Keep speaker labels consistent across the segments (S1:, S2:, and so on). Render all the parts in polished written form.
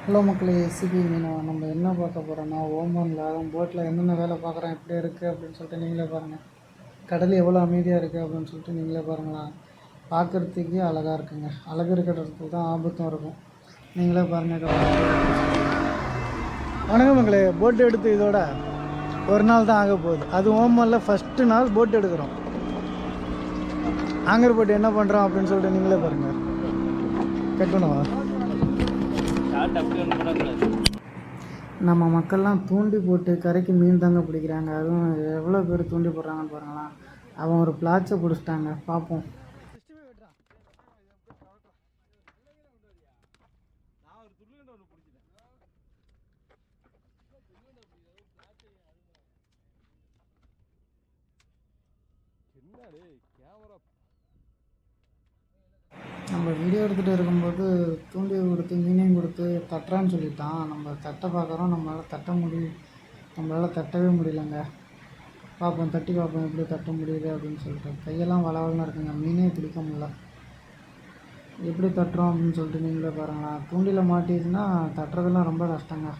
S1: Hello மக்களே, SCB Meena நம்ம என்ன பார்க்க போகிறோன்னா, ஓமனில் போட்டில் என்னென்ன வேலை பார்க்குறோம், எப்படி இருக்குது அப்படின்னு சொல்லிட்டு நீங்களே பாருங்கள். கடல் எவ்வளோ அமைதியாக இருக்குது அப்படின்னு சொல்லிட்டு நீங்களே பாருங்களேன். பார்க்குறதுக்கே அழகாக இருக்குங்க. அழகு இருக்கிற இடத்துல தான் ஆபத்தும் இருக்கும். நீங்களே பாருங்கள். வணக்கம் மக்களே, போட்டு எடுத்து இதோட ஒரு நாள் தான் ஆக போகுது. அது ஓமனில் ஃபஸ்ட்டு நாள் போட்டு எடுக்கிறோம். ஆங்கர் போட்டு என்ன பண்ணுறோம் அப்படின்னு சொல்லிட்டு நீங்களே பாருங்கள். கட்டணுமா? நம்ம மக்கள்லாம் தூண்டி போட்டு கரைக்கு மீன் தாங்க பிடிக்கிறாங்க. அதுவும் எவ்வளோ பேர் தூண்டி போடுறாங்கன்னு பாருங்களேன். அவன் ஒரு பிளாச்சை பிடிச்சிட்டாங்க. பார்ப்போம். நம்ம வீடியோ எடுத்துகிட்டு இருக்கும்போது தூண்டி கொடுத்து மீனையும் கொடுத்து தட்டுறான்னு சொல்லிட்டான். நம்ம தட்டை பார்க்குறோம், நம்மளால் தட்டவே முடியலங்க. பார்ப்போம், தட்டி பார்ப்போம் எப்படி தட்ட முடியுது அப்படின்னு சொல்லிட்டு. கையெல்லாம் வளவலன்னு இருக்குங்க, மீனே பிடிக்க முடியல. எப்படி தட்டுறோம் அப்படின்னு சொல்லிட்டு நீங்களே பாருங்களேன். தூண்டில் மாட்டிடுச்சுன்னா தட்டுறதுலாம் ரொம்ப கஷ்டங்க.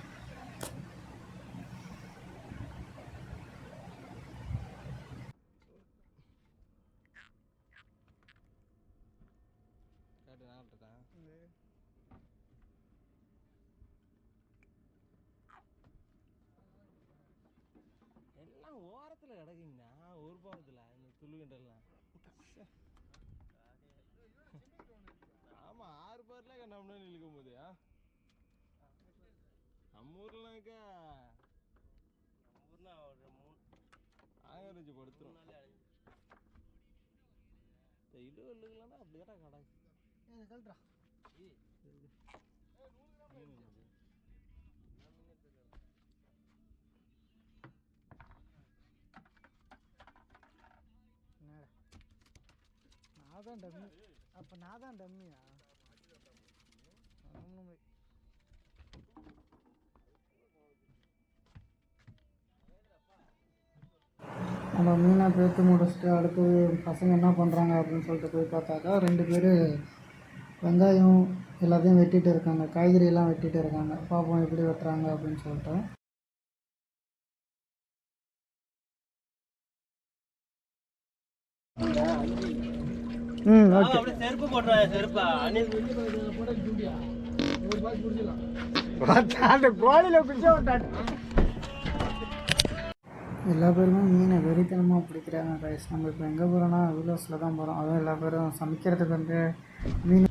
S2: எல்லாம் ஓரத்தில் கிடக்குங்கண்ணா, ஒரு பாவத்தில் இந்த துள்ளுகண்டெல்லாம். ஆமாம், 6 பேர்லாம் கண்ணாமண்ணா இழுக்கும் போது நம்ம ஊர்லனாக்கா ஆங்கரிச்சு படுத்துரும். இழுக்கலாம்னா அப்படி கேட்டா கடை
S1: நான் தான் டம்மி. அப்போ நான் தான் டம்மியா? நம்ம மீனை பேத்து முடிச்சுட்டு அடுத்து பசங்க என்ன பண்ணுறாங்க அப்படின்னு சொல்லிட்டு போய் பார்த்தாக்கா 2 பேர் வெங்காயம் எல்லாத்தையும் வெட்டிகிட்டு இருக்காங்க. காய்கறியெல்லாம் வெட்டிகிட்டு இருக்காங்க. பார்ப்போம் எப்படி வெட்டுறாங்க அப்படின்னு சொல்லிட்டு. ஓகே.
S2: செருப்பு போட்டு செருப்பா
S1: எல்லா பேருமே மீனை வெறித்தனமாக பிடிக்கிறாங்க ரைஸ். நம்ம இப்போ எங்கே போகிறோன்னா வில்லேஜில் தான் போகிறோம். அதுவும் எல்லா பேரும் சமைக்கிறதுக்கு வந்து மீன்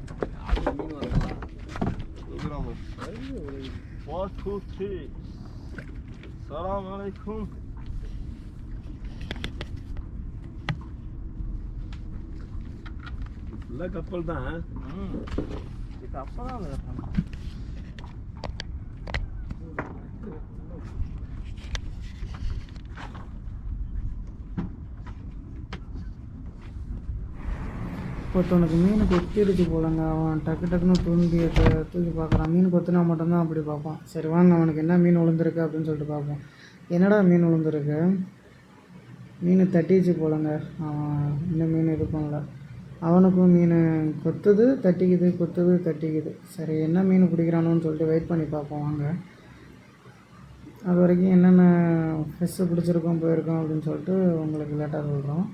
S2: கப்பல் தான். கப்பல் தான்.
S1: ஒருத்தவனுக்கு மீன் கொத்திடுச்சு போலங்க. அவன் டக்குன்னு தூக்கி பார்க்குறான். மீன் கொத்தினா மட்டும்தான் அப்படி பார்ப்பான். சரி வாங்க, அவனுக்கு என்ன மீன் விழுந்துருக்கு அப்படின்னு சொல்லிட்டு பார்ப்போம். என்னடா மீன் விழுந்துருக்கு? மீன் தட்டிச்சு போலங்க. இன்னும் மீன் இது பண்ணல. அவனுக்கும் மீன் கொத்துது தட்டிக்குது. சரி, என்ன மீன் பிடிக்கிறானோன்னு சொல்லிட்டு வெயிட் பண்ணி பார்ப்போம் வாங்க. அது வரைக்கும் என்னென்ன ஃபிஷ்ஷு பிடிச்சிருக்கோம் போயிருக்கோம் அப்படின்னு சொல்லிட்டு உங்களுக்கு லேட்டாக சொல்கிறோம்.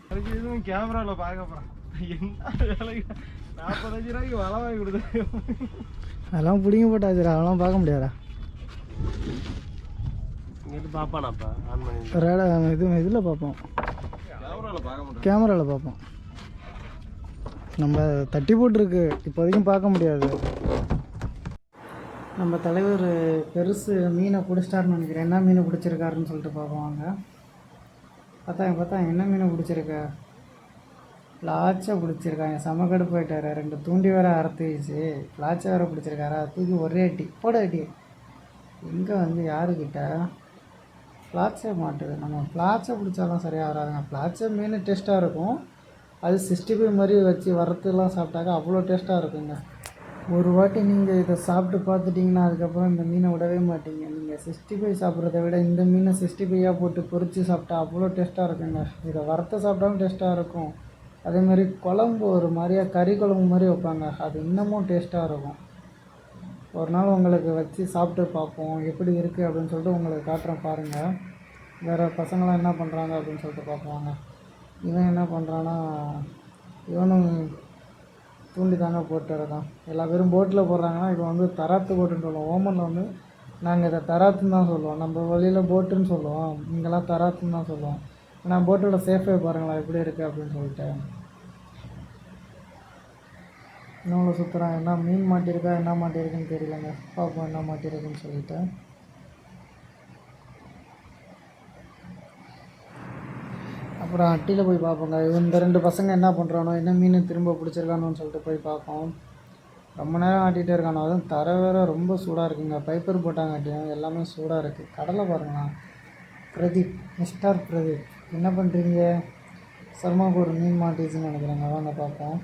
S2: அதுக்கு எதுவும் கேமராவில் பார்க்க போகிறேன். என்ன வேலைக்கு 45 ரூபாய்க்கு வலை வாங்கி கொடுத்து
S1: அதெல்லாம் பிடிங்க போட்டாச்சுரா. அதெல்லாம் பார்க்க முடியாதா?
S2: இங்கிட்டு பார்ப்பானாப்பா ஆன் பண்ணி
S1: இதில் பார்ப்போம், கேமராவில் பார்ப்போம். நம்ம தட்டி போட்டிருக்கு, இப்போதைக்கும் பார்க்க முடியாது. நம்ம தலைவர் பெருசு மீனை பிடிச்சிட்டாருன்னு நினைக்கிறேன். என்ன மீனை பிடிச்சிருக்காருன்னு சொல்லிட்டு பார்ப்போம். பார்த்தா என்ன மீனை பிடிச்சிருக்க? பிளாச்சை பிடிச்சிருக்காங்க. செமக்கடு போயிட்டாரு. 2 தூண்டி வேறு அறுத்துச்சு. பிளாச்சை வேறு பிடிச்சிருக்காரா? தூக்கி ஒரே அடி போட அடி. எங்கே வந்து யாருக்கிட்ட பிளாச்சை மாட்டுது? நம்ம பிளாச்சை பிடிச்சாலும் சரியாக வராதுங்க. பிளாச்சை மீன் டேஸ்ட்டாக இருக்கும். அது 65 மாதிரி வச்சு வறுத்துலாம் சாப்பிட்டாக்கா அவ்வளோ டேஸ்ட்டாக இருக்குங்க. ஒரு வாட்டி நீங்கள் இதை சாப்பிட்டு பார்த்துட்டிங்கன்னா அதுக்கப்புறம் இந்த மீனை விடவே மாட்டீங்க. நீங்கள் 65 சாப்பிட்றத விட இந்த மீனை 65 போட்டு பொரித்து சாப்பிட்டா அவ்வளோ டேஸ்ட்டாக இருக்குங்க. இதை வறுத்து சாப்பிட்டாலும் டேஸ்ட்டாக இருக்கும். அதேமாதிரி குழம்பு ஒரு மாதிரியாக கறி குழம்பு மாதிரி வைப்பாங்க, அது இன்னமும் டேஸ்ட்டாக இருக்கும். ஒரு நாள் உங்களுக்கு வச்சு சாப்பிட்டு பார்ப்போம் எப்படி இருக்குது அப்படின்னு சொல்லிட்டு உங்களுக்கு காட்டுறேன் பாருங்கள். வேறு பசங்களாம் என்ன பண்ணுறாங்க அப்படின்னு சொல்லிட்டு பார்ப்போங்க. இவன் என்ன பண்ணுறான்னா இவனும் தூண்டி தாங்க போட்டு இருக்கான். எல்லா பேரும் போட்டில் போடுறாங்கன்னா இப்போ வந்து தராத்து போட்டுன்னு சொல்லுவோம். ஓமனில் வந்து நாங்கள் இதை தராத்துன்னு தான் சொல்லுவோம். நம்ம வழியில் போட்டுன்னு சொல்லுவோம், இங்கெல்லாம் தராத்துன்னு தான் சொல்லுவோம். ஆனால் போட்டோட சேஃபே பாருங்களா எப்படி இருக்குது அப்படின்னு சொல்லிட்டு. இன்னொன்று சுற்றுறான். என்ன மீன் மாட்டியிருக்கா என்ன மாட்டியிருக்குன்னு தெரியலங்க. பார்ப்போம் என்ன மாட்டியிருக்குன்னு சொல்லிட்டு. அப்புறம் அட்டியில் போய் பார்ப்போங்க. இந்த 2 பசங்க என்ன பண்ணுறானோ என்ன மீன் திரும்ப பிடிச்சிருக்கானோன்னு சொல்லிட்டு போய் பார்ப்போம். ரொம்ப நேரம் ஆட்டிகிட்டே இருக்கானோ. அதுவும் தர வேறு ரொம்ப சூடாக இருக்குங்க. பைப்பர் போட்டாங்காட்டியும் எல்லாமே சூடாக இருக்குது. கடலை பாருங்களா. பிரதீப், மிஸ்டர் பிரதீப் என்ன பண்ணுறீங்க? சர்மாவுக்கு ஒரு மீன் மாட்டிச்சுன்னு நினைக்கிறேங்க. வாங்க பார்ப்போம்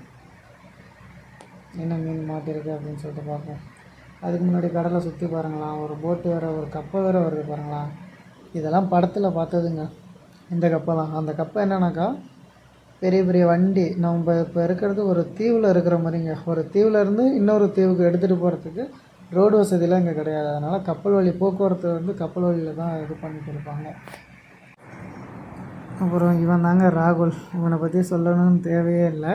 S1: என்ன மீன் மாட்டிருக்கு அப்படின்னு சொல்லிட்டு பார்ப்போம். அதுக்கு முன்னாடி கடலை சுற்றி பாருங்களா. ஒரு போட்டு வேறு ஒரு கப்பை வேறு வருது பாருங்களா. இதெல்லாம் படத்தில் பார்த்ததுங்க. இந்த கப்பெல்லாம் அந்த கப்பை என்னன்னாக்கா பெரிய பெரிய வண்டி நம்ம இப்போ இருக்கிறது ஒரு தீவில் இருக்கிற மாதிரிங்க. ஒரு தீவில் இருந்து இன்னொரு தீவுக்கு எடுத்துகிட்டு போகிறதுக்கு ரோடு வசதியெலாம் இங்கே கிடையாது. அதனால் கப்பல் வழி போக்குவரத்து வந்து கப்பல் வழியில் தான் இது பண்ணி கொடுப்பாங்க. அப்புறம் இவன் தாங்க ராகுல். இவனை பற்றி சொல்லணும்னு தேவையே இல்லை.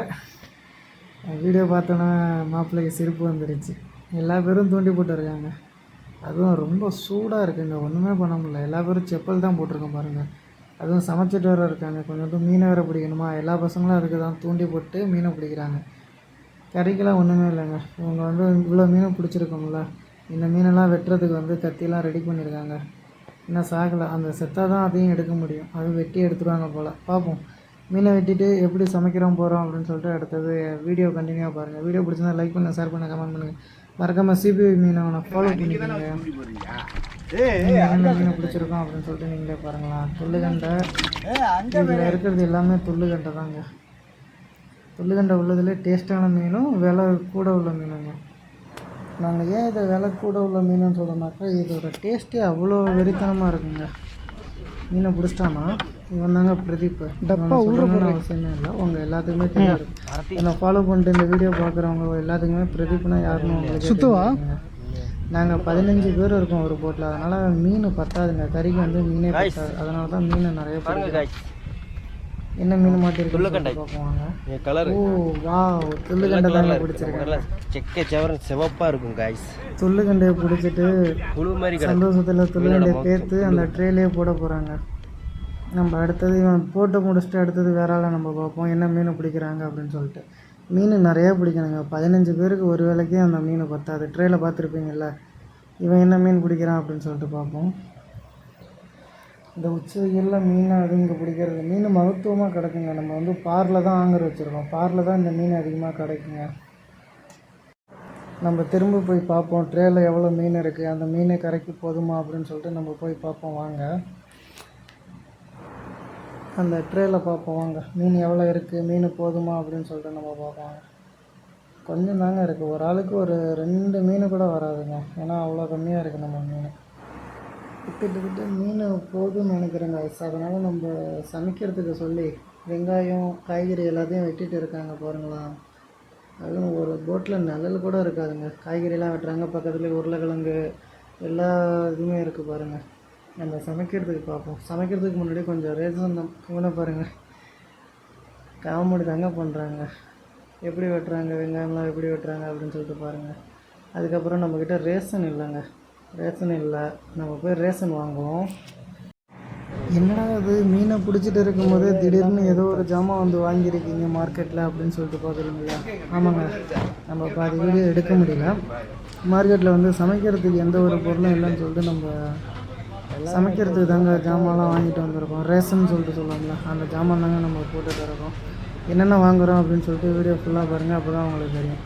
S1: வீடியோ பார்த்தோன்னா மாப்பிள்ளைக்கு சிரிப்பு வந்துடுச்சு. எல்லா பேரும் தூண்டி போட்டுருக்காங்க. அதுவும் ரொம்ப சூடாக இருக்குங்க. ஒன்றுமே பண்ண முடியல. எல்லா பேரும் செப்பல் தான் போட்டிருக்கோம் பாருங்கள். அதுவும் சமைச்சிட்டு வேறு இருக்காங்க. கொஞ்சம் மீனை வேறு பிடிக்கணுமா. எல்லா பசங்களும் அதுக்கு தான் தூண்டி போட்டு மீனை பிடிக்கிறாங்க. கறிக்கெல்லாம் ஒன்றுமே இல்லைங்க. இவங்க வந்து இவ்வளோ மீன் பிடிச்சிருக்கோம்ல, இந்த மீனெல்லாம் வெட்டுறதுக்கு வந்து கத்தியெல்லாம் ரெடி பண்ணியிருக்காங்க. இன்னும் சாகலை. அந்த செத்தாக தான் அதையும் எடுக்க முடியும். அது வெட்டி எடுத்துருவாங்க போல். பார்ப்போம் மீனை வெட்டிட்டு எப்படி சமைக்கிறோம் போகிறோம் அப்படின்னு சொல்லிட்டு அடுத்தது வீடியோ கண்டினியூவாக பாருங்கள். வீடியோ பிடிச்சிருந்தா லைக் பண்ணுங்கள், ஷேர் பண்ணுங்கள், கமெண்ட் பண்ணுங்கள். மறக்காமல் சிபிஐ மீனை அவனை ஃபாலோ பண்ணிக்கோங்க. என்ன மீன் பிடிச்சிருக்கோம் அப்படின்னு சொல்லிட்டு நீங்களே பாருங்களா. துள்ளுகண்டை இதில் இருக்கிறது எல்லாமே துள்ளுகண்டை தாங்க. துள்ளுகண்டை உள்ளதுலேயே டேஸ்ட்டான மீனும் விலை கூட உள்ள மீனுங்க. நாங்கள் ஏன் இதை விலை கூட உள்ள மீனுன்னு சொல்கிறோம்னாக்கா இதோட டேஸ்ட்டே அவ்வளோ வெறித்தனமாக இருக்குங்க. மீனை பிடிச்சிட்டானா இவன் தாங்க பிரதீப். டப்பா சொல்லணும்னு அவசியமே இல்லை. உங்கள் எல்லாத்துக்குமே தெரியாது. என்னை ஃபாலோ பண்ணிட்டு இந்த வீடியோ பார்க்குறவங்க எல்லாத்துக்குமே பிரதீப்னா யாருன்னு உங்களுக்கு சுற்றுவா. நாங்கள் 15 பேர் இருக்கோம் ஒரு போட்டில். அதனால் மீன் பத்தாதுங்க. கறிக்கு வந்து மீனே பத்தாது. அதனால தான் மீன் நிறைய பிடிக்கும். என்ன மீன் மாட்டிருக்கு பார்ப்போங்க. ஓ வா, துள்ளுகண்டை தாங்க பிடிச்சிருக்காங்க.
S3: செக்க செவர சிவப்பாக இருக்கும் காய்ஸ்.
S1: துள்ளுகண்டையை பிடிச்சிட்டு
S3: புழு மாதிரி
S1: சந்தோஷத்தில் துள்ளுகண்டையை பேர்த்து அந்த ட்ரேலேயே போட போகிறாங்க. நம்ம அடுத்தது இவன் போட்டு முடிச்சுட்டு அடுத்தது வேற ஆளாக நம்ம பார்ப்போம் என்ன மீன் பிடிக்கிறாங்க அப்படின்னு சொல்லிட்டு. மீன் நிறையா பிடிக்கணுங்க. 15 பேருக்கு ஒரு வேளைக்கே அந்த மீன் பத்தாது. ட்ரேயில் பார்த்துருப்பீங்கள்ல. இவன் என்ன மீன் பிடிக்கிறான் அப்படின்னு சொல்லிட்டு பார்ப்போம். இந்த உச்சவெயிலில் மீன் அது இங்கே பிடிக்கிறது மீன் மகத்துவமாக கிடைக்குங்க. நம்ம வந்து பாரில் தான் ஆங்கர் வச்சுருக்கோம். பாரில் தான் இந்த மீன் அதிகமாக கிடைக்குங்க. நம்ம திரும்ப போய் பார்ப்போம் ட்ரேயில் எவ்வளோ மீன் இருக்குது, அந்த மீனை கரைக்கு போதுமா அப்படின்னு சொல்லிட்டு நம்ம போய் பார்ப்போம் வாங்க. அந்த ட்ரேயில் பார்ப்போம் வாங்க. மீன் எவ்வளோ இருக்குது, மீன் போதுமா அப்படின்னு சொல்லிட்டு நம்ம பார்ப்போம். கொஞ்சம் தாங்க இருக்குது. ஒரு ஆளுக்கு ஒரு 2 மீன் கூட வராதுங்க. ஏன்னா அவ்வளோ கம்மியாக இருக்குது நம்ம மீன். கிட்டத்தட்ட மீன் போதும்னு நினைக்கிறேங்க. அதனால் நம்ம சமைக்கிறதுக்கு சொல்லி வெங்காயம் காய்கறி எல்லாத்தையும் வெட்டிட்டு இருக்காங்க பாருங்களா. அதுவும் ஒரு போட்டில் நிழல் கூட இருக்காதுங்க. காய்கறிலாம் வெட்டுறாங்க. பக்கத்துலேயே உருளைக்கிழங்கு எல்லா இதுவுமே இருக்குது பாருங்கள். நம்ம சமைக்கிறதுக்கு பார்ப்போம். சமைக்கிறதுக்கு முன்னாடி கொஞ்சம் ரேசன் இவனை பாருங்கள். காமெடி தாங்க பண்ணுறாங்க. எப்படி வெட்டுறாங்க, வெங்காயம்லாம் எப்படி வெட்டுறாங்க அப்படின்னு சொல்லிட்டு பாருங்கள். அதுக்கப்புறம் நம்மக்கிட்ட ரேஷன் இல்லைங்க. ரேஷன் இல்லை. நம்ம போய் ரேஷன் வாங்குவோம். என்னடா அது மீனை பிடிச்சிட்டு இருக்கும்போது திடீர்னு ஏதோ ஒரு ஜாமான் வந்து வாங்கியிருக்கீங்க மார்க்கெட்டில் அப்படின்னு சொல்லிட்டு பார்க்குறீங்களா. ஆமாங்க, நம்ம பாதி வீடியோ எடுக்க முடியல. மார்க்கெட்டில் வந்து சமைக்கிறதுக்கு எந்த ஒரு பொருளும் இல்லைன்னு சொல்லிட்டு நம்ம சமைக்கிறதுக்கு தாங்க ஜாமான்லாம் வாங்கிட்டு வந்திருக்கோம். ரேஷன் சொல்லிட்டு சொல்லுவாங்களா, அந்த ஜாமான் தாங்க நம்ம போட்டு தரோம். என்னென்ன வாங்குகிறோம் அப்படின்னு சொல்லிட்டு வீடியோ ஃபுல்லாக பாருங்கள். அப்போ தான் உங்களுக்கு தெரியும்.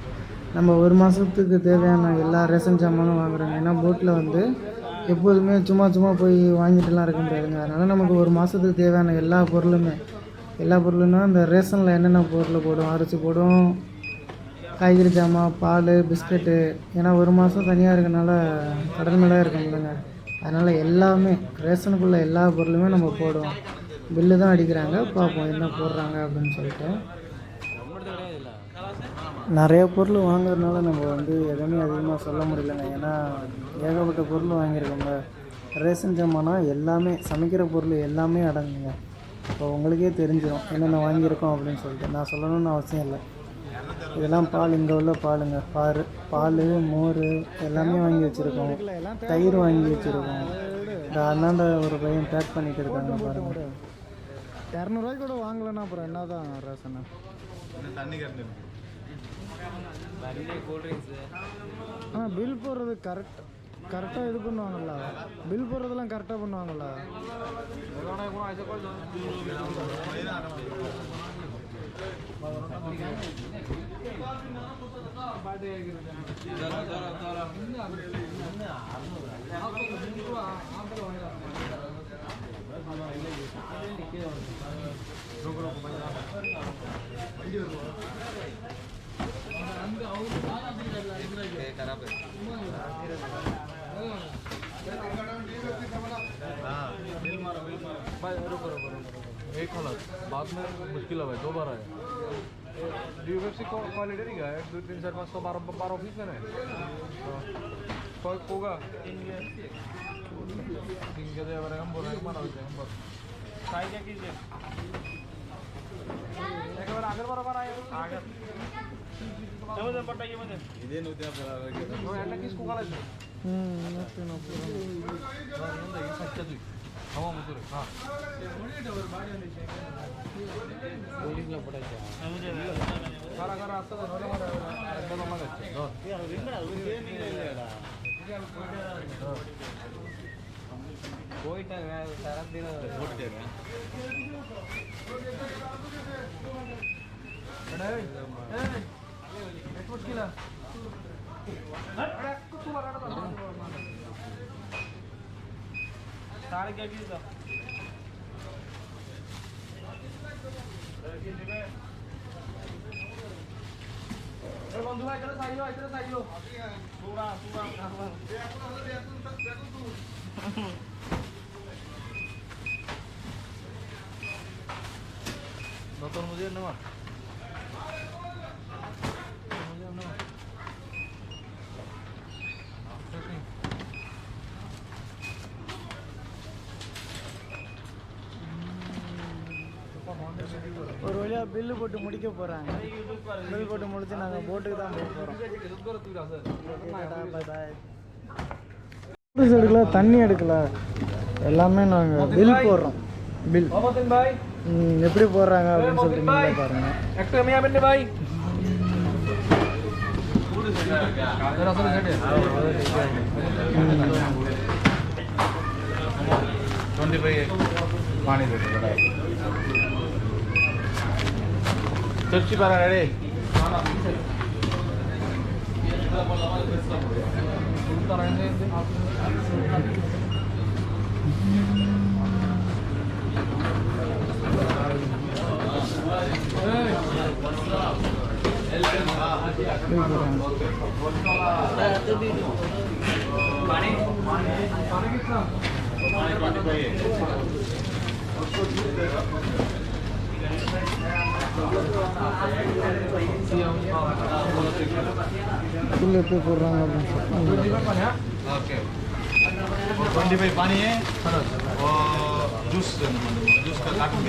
S1: நம்ம ஒரு மாதத்துக்கு தேவையான எல்லா ரேஷன் ஜாமானும் வாங்குறோங்க. ஏன்னா போட்டில் வந்து எப்போதுமே சும்மா போய் வாங்கிட்டுலாம் இருக்க முடியாதுங்க. அதனால் நமக்கு ஒரு மாதத்துக்கு தேவையான எல்லா பொருளுன்னா இந்த ரேஷனில் என்னென்ன பொருள் போடும், அரிசி போடும், காய்கறி ஜாமான், பால், பிஸ்கெட்டு. ஏன்னா ஒரு மாதம் தனியாக இருக்கனால கடல் மேலே இருக்க முடியலங்க. அதனால் எல்லாமே ரேஷனுக்குள்ளே எல்லா பொருளுமே நம்ம போடுவோம். பில்லு தான் அடிக்கிறாங்க. பார்ப்போம் என்ன போடுறாங்க அப்படின்னு சொல்லிட்டு. நிறைய பொருள் வாங்குறதுனால நம்ம வந்து எதுவுமே அதிகமாக சொல்ல முடியலங்க. ஏன்னா ஏகப்பட்ட பொருள் வாங்கியிருக்கோங்க. ரேஷன் ஜாமானா எல்லாமே சமைக்கிற பொருள் எல்லாமே அடங்குங்க. இப்போ உங்களுக்கே தெரிஞ்சிடும் என்னென்ன வாங்கியிருக்கோம் அப்படின்னு சொல்லிட்டு. நான் சொல்லணும்னு அவசியம் இல்லை. இதெல்லாம் பால், இங்கே உள்ள பாலுங்க. பால், மோர் எல்லாமே வாங்கி வச்சுருக்கோம். தயிர் வாங்கி வச்சுருக்கோம். இந்த அண்ணாண்ட ஒரு பையன் பேக் பண்ணிகிட்டு இருக்காங்க பாருங்கள். 200 கூட வாங்கலைன்னா அப்புறம் என்ன தான் ரேஷன்?
S2: தண்ணி கரண்ட்
S1: ஆனால் பில் போடுறது கரெக்டாக இது பண்ணுவாங்கள்ல. பில் போடுறதெல்லாம் கரெக்டாக பண்ணுவாங்கள்ல.
S2: एक होना बाद में मुश्किल है, 2 बार है। यूएफसी क्वालिटी नहीं है, 2 3 4 5 12 ऑफिस में है। तो होगा दिन के दे वगैरह हम बोल रहे हैं माना होते हैं बस ट्राई क्या कीजिए एक बार आगे बराबर आए आगे समझ पटाइए मुझे इधर नोते आप वो एंड किसको काला है
S1: नोते नो पूरा
S2: ये सच्चा तू हवा मुझे हां पुलिस ला पटाइए मुझे करा रास्ता तो नोले मारा एकदम मत अच्छे दो यार विंगड़ा ये नहीं लेगा போயிட்டா சரந்தின போட்டுட்டேங்க ஏய் ஏய் எட்வர்ட் கிலா அட குத்து மாரடா सारे क्या चीज था ए बंधु भाई इधर साइलो पूरा नोटों मुझे नवा
S1: ஒரு வழியாக பில்லு போட்டு முடிக்க போகிறாங்க. பில் போட்டு முடிச்சு நாங்கள் போட்டுக்கு தான் போக போகிறோம். எடுக்கல, தண்ணி எடுக்கல, எல்லாமே நாங்கள் பில் போடுறோம். பில் எப்படி போடுறாங்க அப்படின்னு சொல்லிட்டு நீங்களே பாருங்க.
S2: पानी चर्ची बारा रे
S1: பில் எப்படி போடுறாங்க அப்படின்னு
S2: ओके 25 पानी है और जूस का कार्टून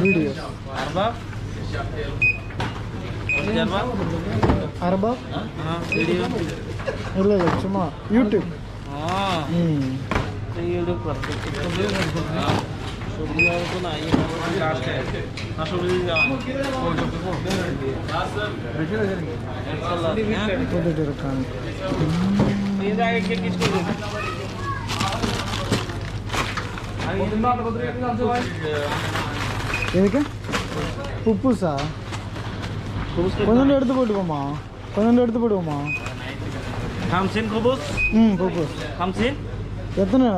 S1: வீடியோ அரபா இல்லை இல்லை சும்மா யூடியூப்.
S3: यूट्यूब पर को ना ये लास्ट है
S1: போட்டுட்டு இருக்காங்க. எதுக்கு புப்புசா? கொஞ்சோண்டு எடுத்து போட்டுக்கோமா, கொஞ்சோண்டு எடுத்து போடுவோமா?
S3: Hamsin kubus?
S1: புப்புஸ்
S3: Hamsin?
S1: எத்தனை?